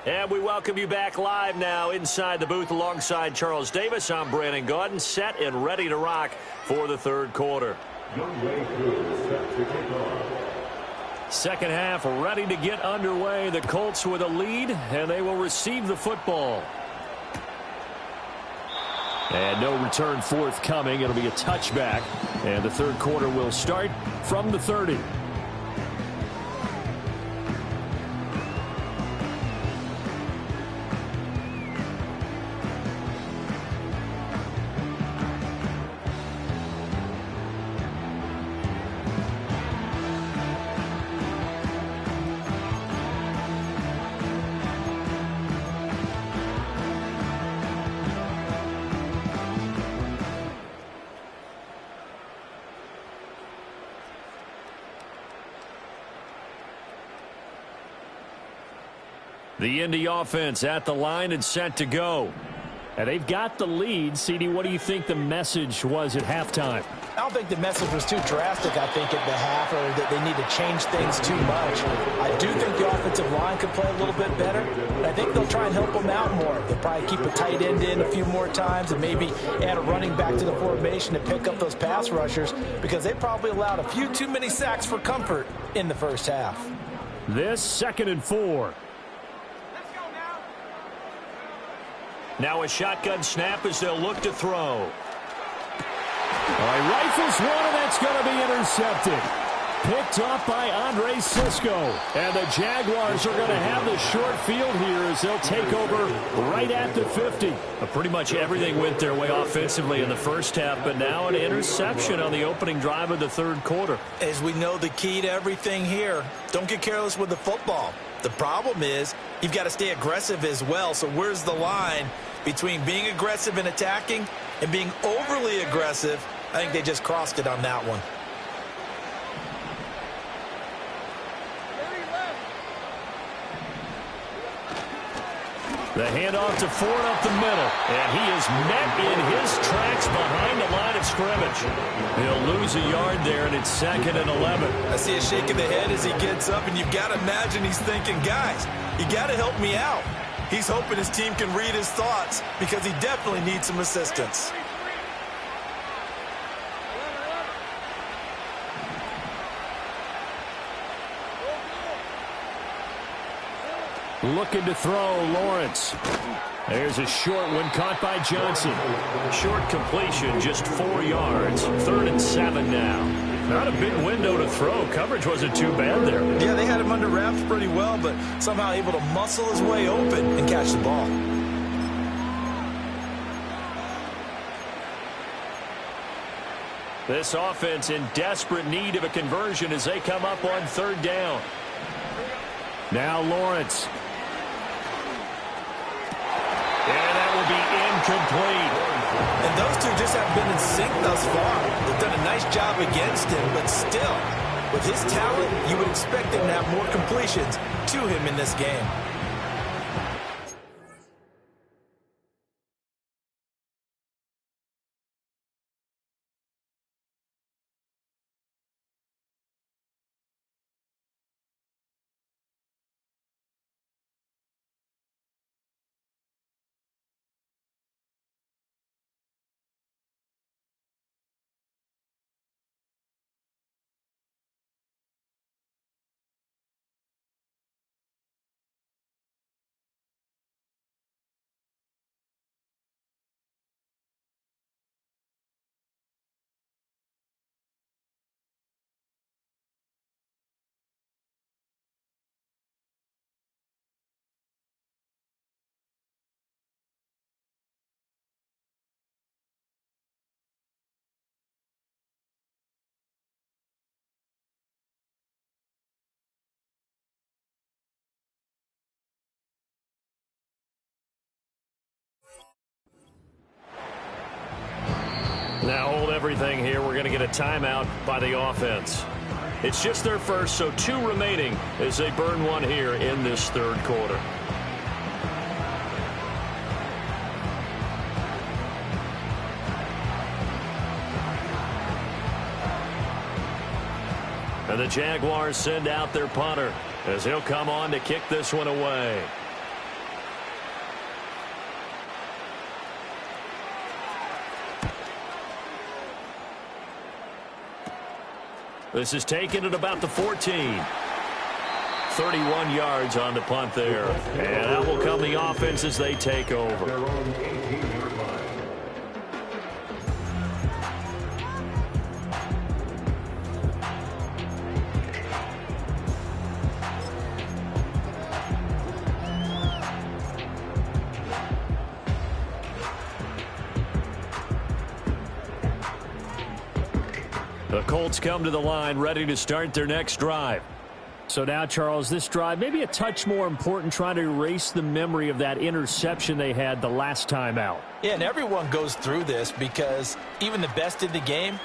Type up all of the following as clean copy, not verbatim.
And we welcome you back live now inside the booth alongside Charles Davis. I'm Brandon Gaudin, set and ready to rock for the third quarter. Second half ready to get underway. The Colts with a lead, and they will receive the football. And no return forthcoming. It'll be a touchback, and the third quarter will start from the 30. The Indy offense at the line and set to go. And they've got the lead. CD, what do you think the message was at halftime? I don't think the message was too drastic, I think, at the half, or that they need to change things too much. I do think the offensive line could play a little bit better, and I think they'll try and help them out more. They'll probably keep a tight end in a few more times and maybe add a running back to the formation to pick up those pass rushers, because they probably allowed a few too many sacks for comfort in the first half. This 2nd and 4. Now a shotgun snap as they'll look to throw. All right, rifles one, and that's going to be intercepted. Picked up by Andre Sisco. And the Jaguars are going to have the short field here as they'll take over right at the 50. Pretty much everything went their way offensively in the first half, but now an interception on the opening drive of the third quarter. As we know, the key to everything here, don't get careless with the football. The problem is you've got to stay aggressive as well. So where's the line between being aggressive and attacking and being overly aggressive? I think they just crossed it on that one. The handoff to Ford up the middle, and he is met in his tracks behind the line of scrimmage. He'll lose a yard there, and it's 2nd and 11. I see a shake of the head as he gets up, and you've got to imagine he's thinking, guys, you got to help me out. He's hoping his team can read his thoughts because he definitely needs some assistance. Looking to throw, Lawrence. There's a short one caught by Johnson. Short completion, just 4 yards. 3rd and 7 now. Not a big window to throw. Coverage wasn't too bad there. Yeah, they had him under wraps pretty well, but somehow able to muscle his way open and catch the ball. This offense in desperate need of a conversion as they come up on 3rd down. Now Lawrence. And that will be incomplete. And those two just haven't been in sync thus far. They've done a nice job against him, but still, with his talent, you would expect them to have more completions to him in this game. Now hold everything here. We're going to get a timeout by the offense. It's just their first, so 2 remaining as they burn one here in this third quarter. And the Jaguars send out their punter as he'll come on to kick this one away. This is taken at about the 14. 31 yards on the punt there. And that will come the offense as they take over. The Colts come to the line ready to start their next drive. So now, Charles, this drive maybe a touch more important, trying to erase the memory of that interception they had the last time out. Yeah, and everyone goes through this because even the best in the game,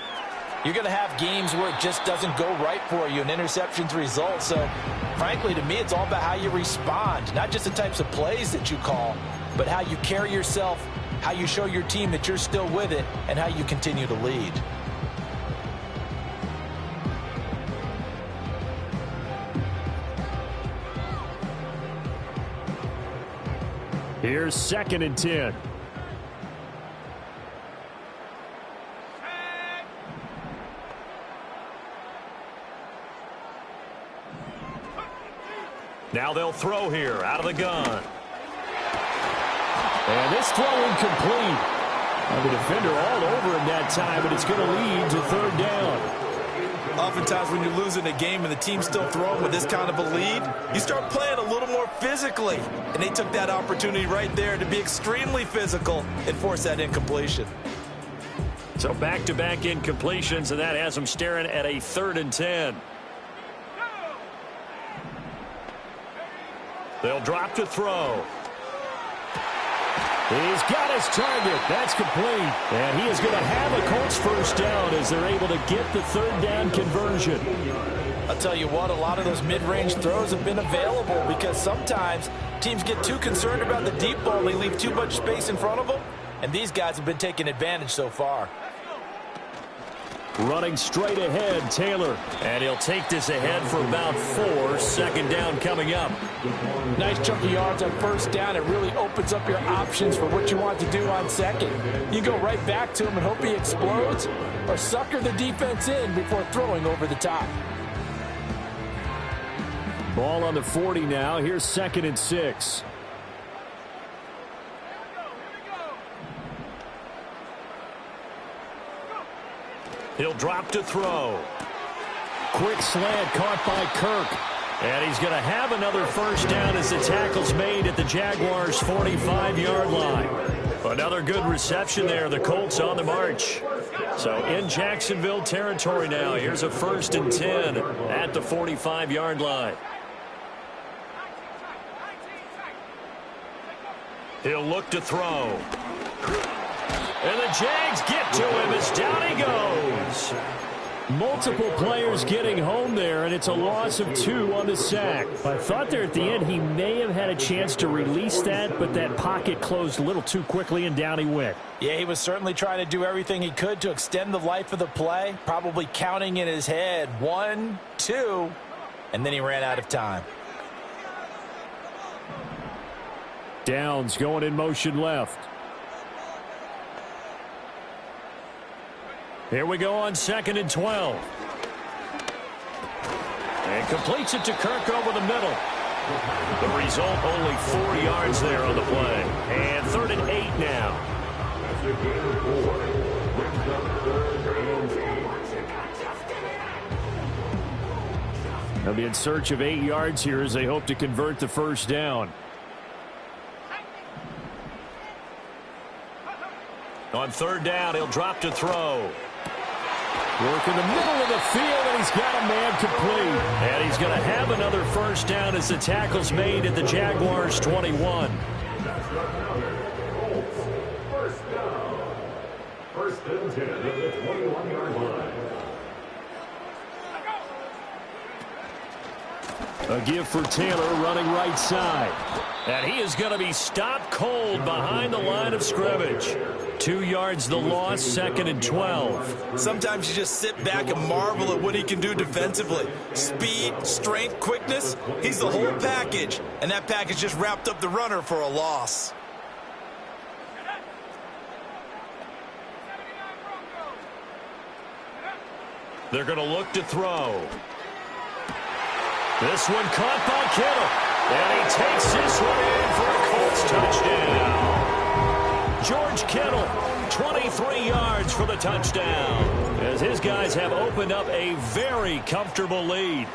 you're going to have games where it just doesn't go right for you and interceptions result. So, frankly, to me, it's all about how you respond, not just the types of plays that you call, but how you carry yourself, how you show your team that you're still with it, and how you continue to lead. Here's 2nd and 10. Now they'll throw here out of the gun. And this throw incomplete. And the defender all over him that time, but it's going to lead to 3rd down. Oftentimes when you're losing a game and the team's still throwing with this kind of a lead, you start playing a little more physically. And they took that opportunity right there to be extremely physical and force that incompletion. So back-to-back incompletions, and that has them staring at a 3rd and 10. They'll drop to throw. He's got his target. That's complete. And he is going to have a Colts 1st down as they're able to get the 3rd down conversion. I'll tell you what, a lot of those mid-range throws have been available because sometimes teams get too concerned about the deep ball and they leave too much space in front of them. And these guys have been taking advantage so far. Running straight ahead, Taylor. And he'll take this ahead for about 4. 2nd down coming up. Nice chunk of yards on 1st down. It really opens up your options for what you want to do on 2nd. You go right back to him and hope he explodes, or sucker the defense in before throwing over the top. Ball on the 40 now. Here's 2nd and 6. He'll drop to throw. Quick slant caught by Kirk. And he's going to have another 1st down as the tackle's made at the Jaguars' 45-yard line. Another good reception there. The Colts on the march. So in Jacksonville territory now. Here's a 1st and 10 at the 45-yard line. He'll look to throw. And the Jags get to him as down he goes. Multiple players getting home there, and it's a loss of 2 on the sack. I thought there at the end he may have had a chance to release that, but that pocket closed a little too quickly, and down he went. Yeah, he was certainly trying to do everything he could to extend the life of the play, probably counting in his head 1, 2, and then he ran out of time. Downs going in motion left. Here we go on 2nd and 12. And completes it to Kirk over the middle. The result, only 4 yards there on the play. And 3rd and 8 now. They'll be in search of 8 yards here as they hope to convert the 1st down. On 3rd down, he'll drop to throw. Work in the middle of the field, and he's got a man complete. And he's going to have another 1st down as the tackle's made at the Jaguars' 21. 1st and 10 at the 21-yard line. A give for Taylor running right side. And he is going to be stopped cold behind the line of scrimmage. 2 yards the loss, 2nd and 12. Sometimes you just sit back and marvel at what he can do defensively. Speed, strength, quickness, he's the whole package. And that package just wrapped up the runner for a loss. They're going to look to throw. This one caught by Kittle. And he takes this one in for a Colts touchdown. George Kittle, 23 yards for the touchdown, as his guys have opened up a very comfortable lead.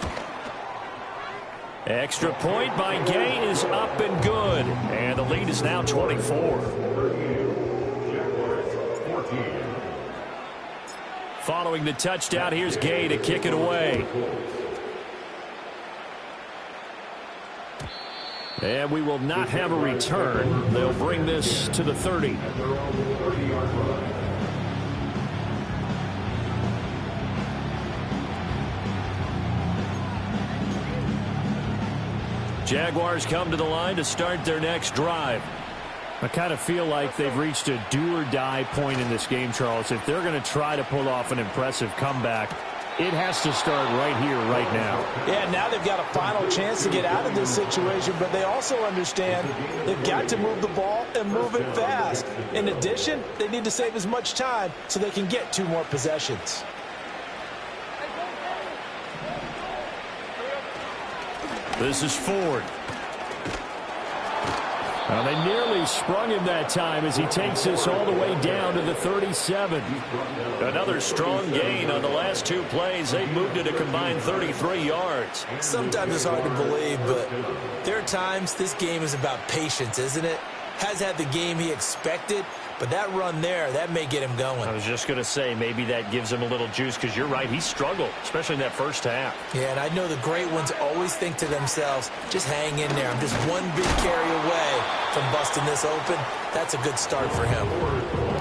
Extra point by Gay is up and good. And the lead is now 24. Following the touchdown, here's Gay to kick it away. And we will not have a return. They'll bring this to the 30. Jaguars come to the line to start their next drive. I kind of feel like they've reached a do-or-die point in this game, Charles. If they're going to try to pull off an impressive comeback, it has to start right here, right now. Yeah, now they've got a final chance to get out of this situation, but they also understand they've got to move the ball and move it fast. In addition, they need to save as much time so they can get 2 more possessions. This is Ford. Well, they nearly sprung him that time as he takes this all the way down to the 37. Another strong gain on the last 2 plays. They moved it a combined 33 yards. Sometimes it's hard to believe, but there are times this game is about patience, isn't it? Has had the game he expected, but that run there, that may get him going. I was just going to say, maybe that gives him a little juice, because you're right, he struggled, especially in that first half. Yeah, and I know the great ones always think to themselves, just hang in there. I'm just one big carry away from busting this open. That's a good start for him.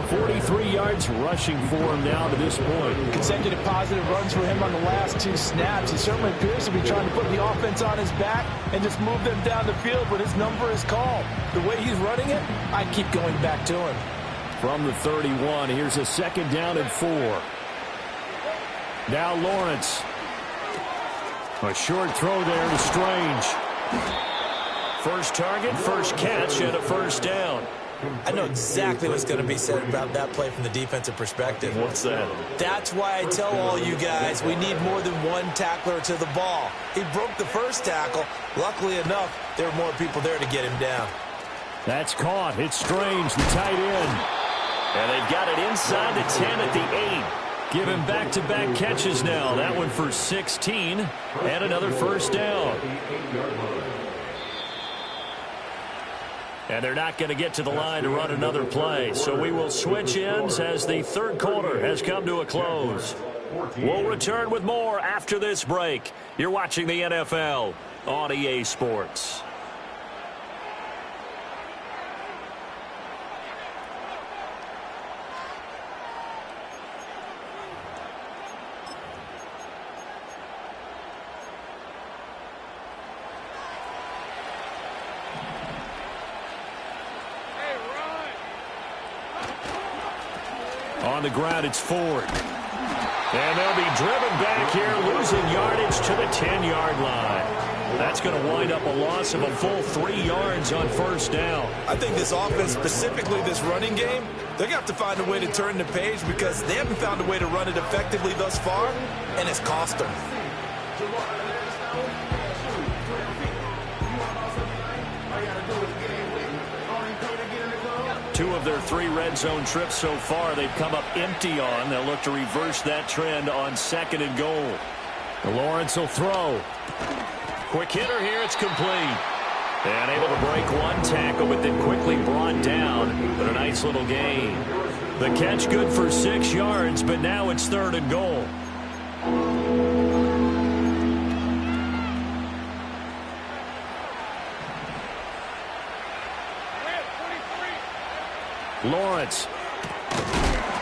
43 yards rushing for him now to this point. Consecutive positive runs for him on the last 2 snaps. He certainly appears to be trying to put the offense on his back and just move them down the field when his number is called. The way he's running it, I keep going back to him. From the 31, here's a 2nd down and 4. Now Lawrence. A short throw there to Strange. First target, first catch, and a first down. I know exactly what's going to be said about that play from the defensive perspective. What's that? That's why I tell all you guys we need more than one tackler to the ball. He broke the first tackle. Luckily enough, there were more people there to get him down. That's caught. It's Strange, the tight end. And they've got it inside the 10 at the 8. Give him back-to-back catches now. That one for 16 and another first down. And they're not going to get to the line to run another play. So we will switch ends as the 3rd quarter has come to a close. We'll return with more after this break. You're watching the NFL on EA Sports. On the ground, it's Ford. And they'll be driven back here, losing yardage to the 10-yard line. That's going to wind up a loss of a full 3 yards on first down. I think this offense, specifically this running game, they're going to have to find a way to turn the page because they haven't found a way to run it effectively thus far, and it's cost them. Two of their 3 red zone trips so far, they've come up empty on. They'll look to reverse that trend on 2nd and goal. Lawrence will throw. Quick hitter here, it's complete. And able to break one tackle, but then quickly brought down. But a nice little gain. The catch good for 6 yards, but now it's 3rd and goal. Lawrence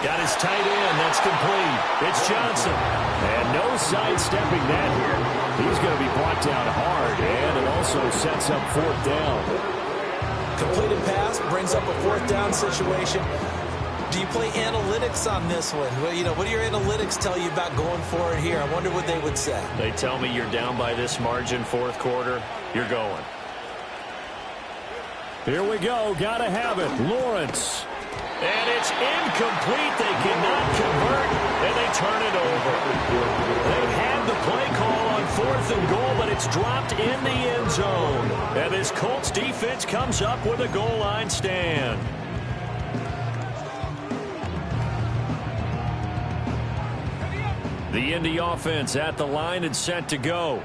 got his tight end. That's complete. It's Johnson. And no sidestepping that here. He's going to be brought down hard, and it also sets up 4th down. Completed pass brings up a 4th down situation. Do you play analytics on this one? Well, you know, what do your analytics tell you about going for it here? I wonder what they would say. They tell me you're down by this margin 4th quarter. You're going. Here we go. Got to have it. Lawrence. And it's incomplete. They cannot convert, and they turn it over. 4th and goal, but it's dropped in the end zone. And this Colts defense comes up with a goal line stand. The Indy offense at the line and set to go.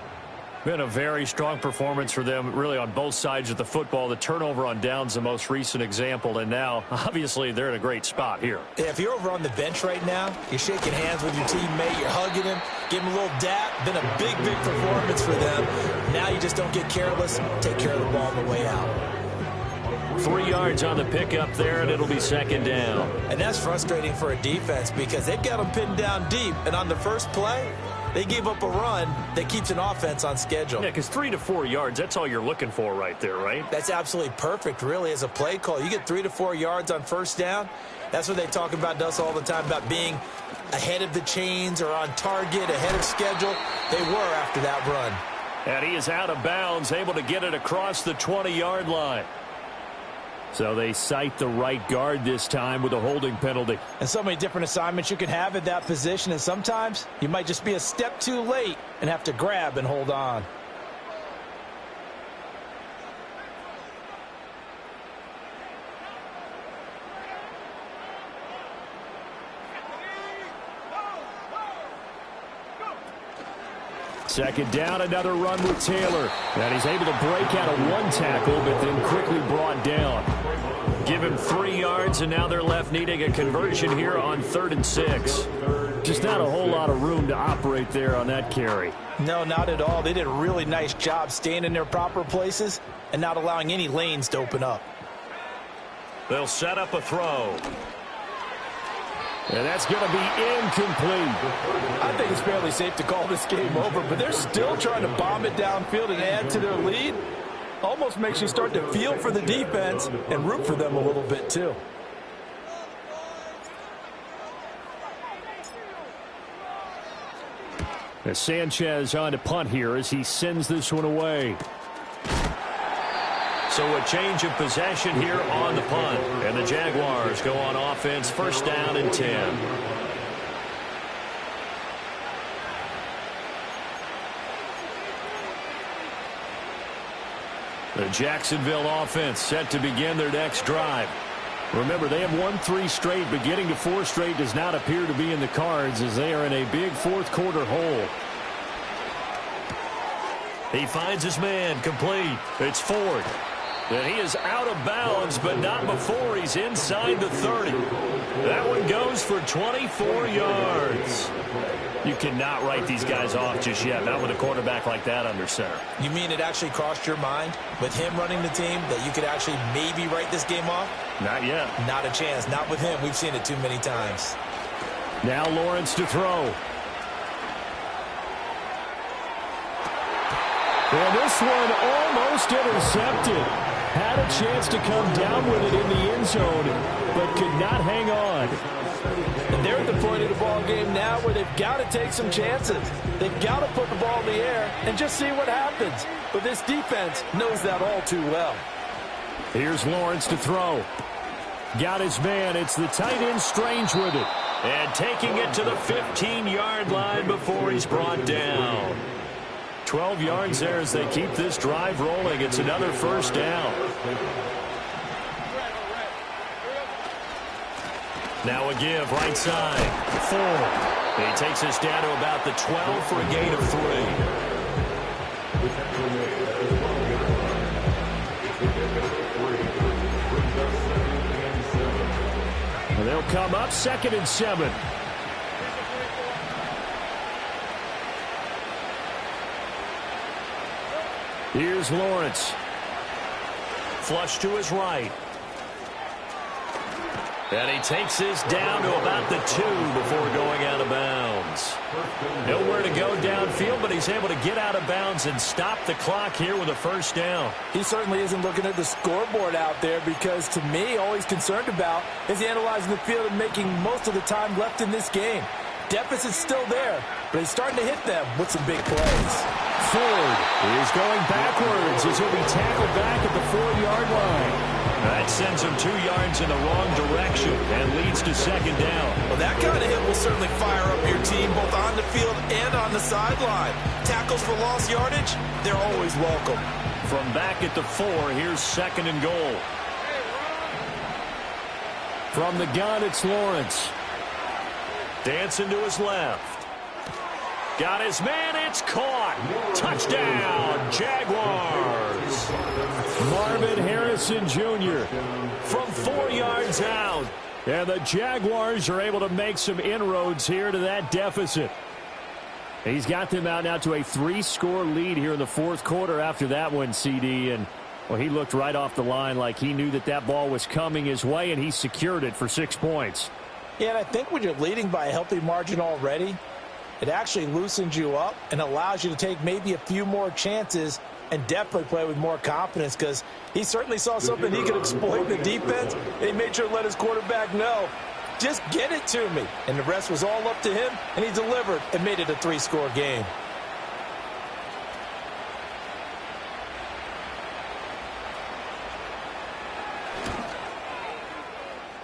Been a very strong performance for them, really, on both sides of the football. The turnover on downs, the most recent example, and now, obviously, they're in a great spot here. Yeah, if you're over on the bench right now, you're shaking hands with your teammate, you're hugging him, give him a little dap. Been a big, big performance for them. Now you just don't get careless, take care of the ball on the way out. 3 yards on the pickup there, and it'll be 2nd down. And that's frustrating for a defense because they've got them pinned down deep, and on the first play, they gave up a run that keeps an offense on schedule. Yeah, because 3 to 4 yards, that's all you're looking for right there, right? That's absolutely perfect, really, as a play call. You get 3 to 4 yards on first down. That's what they talk about to us all the time, about being ahead of the chains or on target, ahead of schedule. They were after that run. And he is out of bounds, able to get it across the 20-yard line. So they cite the right guard this time with a holding penalty. And so many different assignments you can have at that position, and sometimes you might just be a step too late and have to grab and hold on. Second down, another run with Taylor. And he's able to break out of one tackle, but then quickly brought down. Give him 3 yards, and now they're left needing a conversion here on 3rd and 6. Just not a whole lot of room to operate there on that carry. No, not at all. They did a really nice job staying in their proper places and not allowing any lanes to open up. They'll set up a throw. And that's going to be incomplete. I think it's fairly safe to call this game over, but they're still trying to bomb it downfield and add to their lead. Almost makes you start to feel for the defense and root for them a little bit, too. As Sanchez on to punt here as he sends this one away. So a change of possession here on the punt. And the Jaguars go on offense, 1st down and 10. The Jacksonville offense set to begin their next drive. Remember, they have won 3 straight, but getting to 4 straight does not appear to be in the cards as they are in a big 4th quarter hole. He finds his man, complete. It's Ford. And he is out of bounds, but not before he's inside the 30. That one goes for 24 yards. You cannot write these guys off just yet, not with a quarterback like that under center. You mean it actually crossed your mind with him running the team that you could actually maybe write this game off? Not yet. Not a chance. Not with him. We've seen it too many times. Now Lawrence to throw. And this one almost intercepted. Had a chance to come down with it in the end zone, but could not hang on. And they're at the point of the ball game now where they've got to take some chances. They've got to put the ball in the air and just see what happens. But this defense knows that all too well. Here's Lawrence to throw. Got his man. It's the tight end Strange with it. And taking it to the 15-yard line before he's brought down. 12 yards there as they keep this drive rolling. It's another 1st down. Now a give right side. Ford. He takes us down to about the 12 for a gain of 3. And they'll come up 2nd and 7. Here's Lawrence. Flush to his right. And he takes this down to about the 2 before going out of bounds. Nowhere to go downfield, but he's able to get out of bounds and stop the clock here with a 1st down. He certainly isn't looking at the scoreboard out there because, to me, all he's concerned about is analyzing the field and making most of the time left in this game. Deficit's still there, but he's starting to hit them with some big plays. Ford is going backwards as he'll be tackled back at the 4-yard line. That sends him 2 yards in the wrong direction and leads to 2nd down. Well, that kind of hit will certainly fire up your team both on the the field and on the sideline. Tackles for lost yardage, they're always welcome. From back at the 4, here's 2nd and goal. From the gun, it's Lawrence. Dancing to his left. Got his man, it's caught. Touchdown, Jaguars. Marvin Harrison Jr. from 4 yards out. And the Jaguars are able to make some inroads here to that deficit. He's got them out now to a 3-score lead here in the 4th quarter after that one, CD. And, well, he looked right off the line like he knew that that ball was coming his way, and he secured it for 6 points. Yeah, and I think when you're leading by a healthy margin already, it actually loosens you up and allows you to take maybe a few more chances and definitely play with more confidence, because he certainly saw something he could exploit in the defense, and he made sure to let his quarterback know, just get it to me. And the rest was all up to him, and he delivered and made it a 3-score game.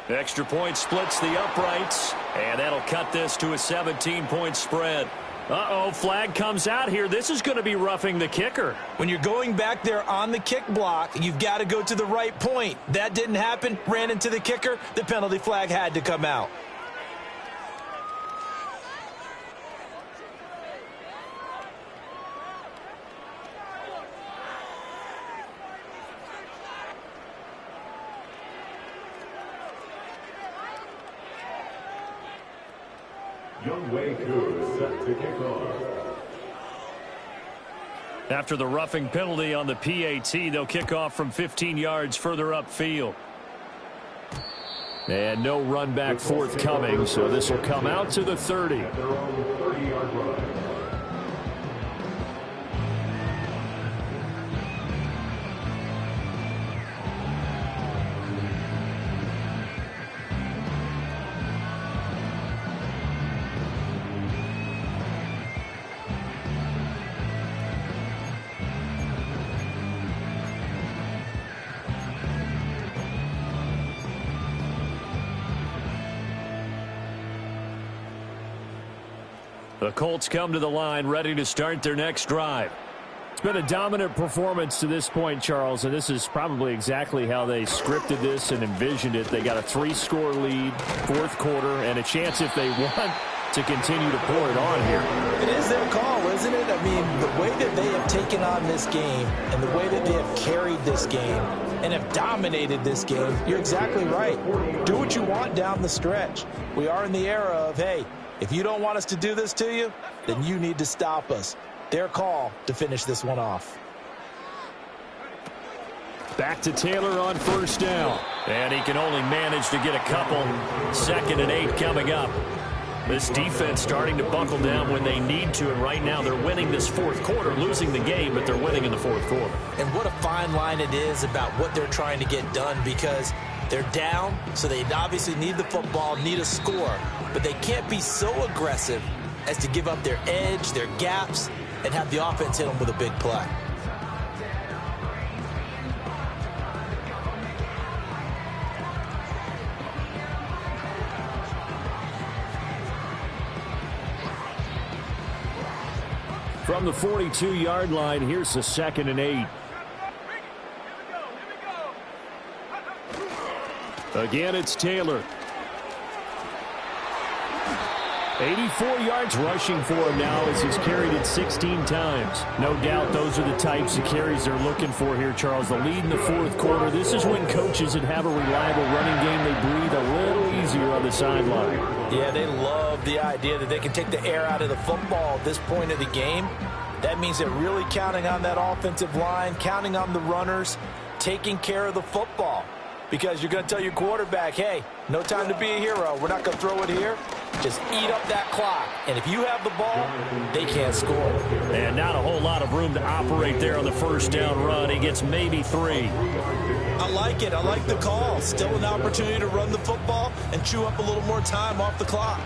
Extra point splits the uprights, and that'll cut this to a 17-point spread. Uh-oh, flag comes out here. This is going to be roughing the kicker. When you're going back there on the kick block, you've got to go to the right point. That didn't happen. Ran into the kicker. The penalty flag had to come out. Young Wei Koo set to kick off. After the roughing penalty on the PAT, they'll kick off from 15 yards further upfield. And no run back forthcoming, so this will come out to the 30. At their own 30-yard line. The Colts come to the line ready to start their next drive. It's been a dominant performance to this point, Charles, and this is probably exactly how they scripted this and envisioned it. They got a 3-score lead, 4th quarter, and a chance if they want to continue to pour it on here. It is their call, isn't it? I mean, the way that they have taken on this game and the way that they have carried this game and have dominated this game, you're exactly right. Do what you want down the stretch. We are in the era of, hey, if you don't want us to do this to you, then you need to stop us. Their call to finish this one off. Back to Taylor on 1st down. And he can only manage to get a couple. 2nd and 8 coming up. This defense starting to buckle down when they need to, and right now they're winning this 4th quarter, losing the game, but they're winning in the 4th quarter. And what a fine line it is about what they're trying to get done, because they're down, so they obviously need the football, need a score, but they can't be so aggressive as to give up their edge, their gaps, and have the offense hit them with a big play. From the 42-yard line, here's the 2nd and 8. Again, it's Taylor. 84 yards rushing for him now as he's carried it 16 times. No doubt those are the types of carries they're looking for here, Charles. The lead in the 4th quarter. This is when coaches that have a reliable running game, they breathe a little easier on the sideline. Yeah, they love the idea that they can take the air out of the football at this point of the game. That means they're really counting on that offensive line, counting on the runners, taking care of the football. Because you're going to tell your quarterback, hey, no time to be a hero. We're not going to throw it here. Just eat up that clock. And if you have the ball, they can't score. And not a whole lot of room to operate there on the 1st down run. He gets maybe 3. I like it. I like the call. Still an opportunity to run the football and chew up a little more time off the clock.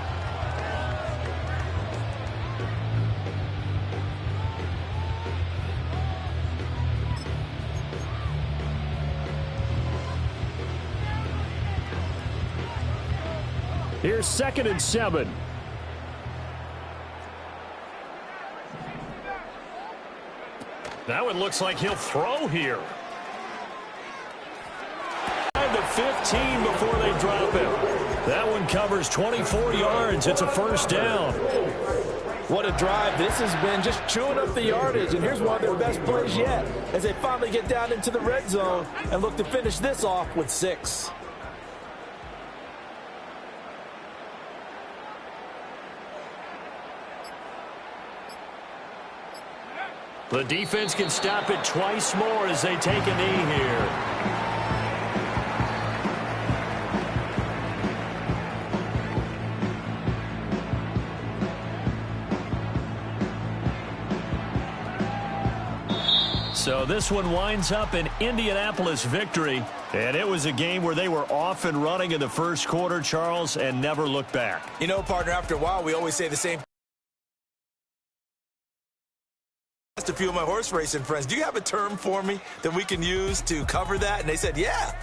Here's 2nd and 7. Now it looks like he'll throw here. To 15 before they drop him. That one covers 24 yards. It's a first down. What a drive this has been, just chewing up the yardage. And here's one of their best plays yet as they finally get down into the red zone and look to finish this off with 6. The defense can stop it twice more as they take a knee here. So this one winds up an Indianapolis victory. And it was a game where they were off and running in the first quarter, Charles, and never looked back. You know, partner, after a while, we always say the same. Asked a few of my horse racing friends, do you have a term for me that we can use to cover that? And they said, yeah.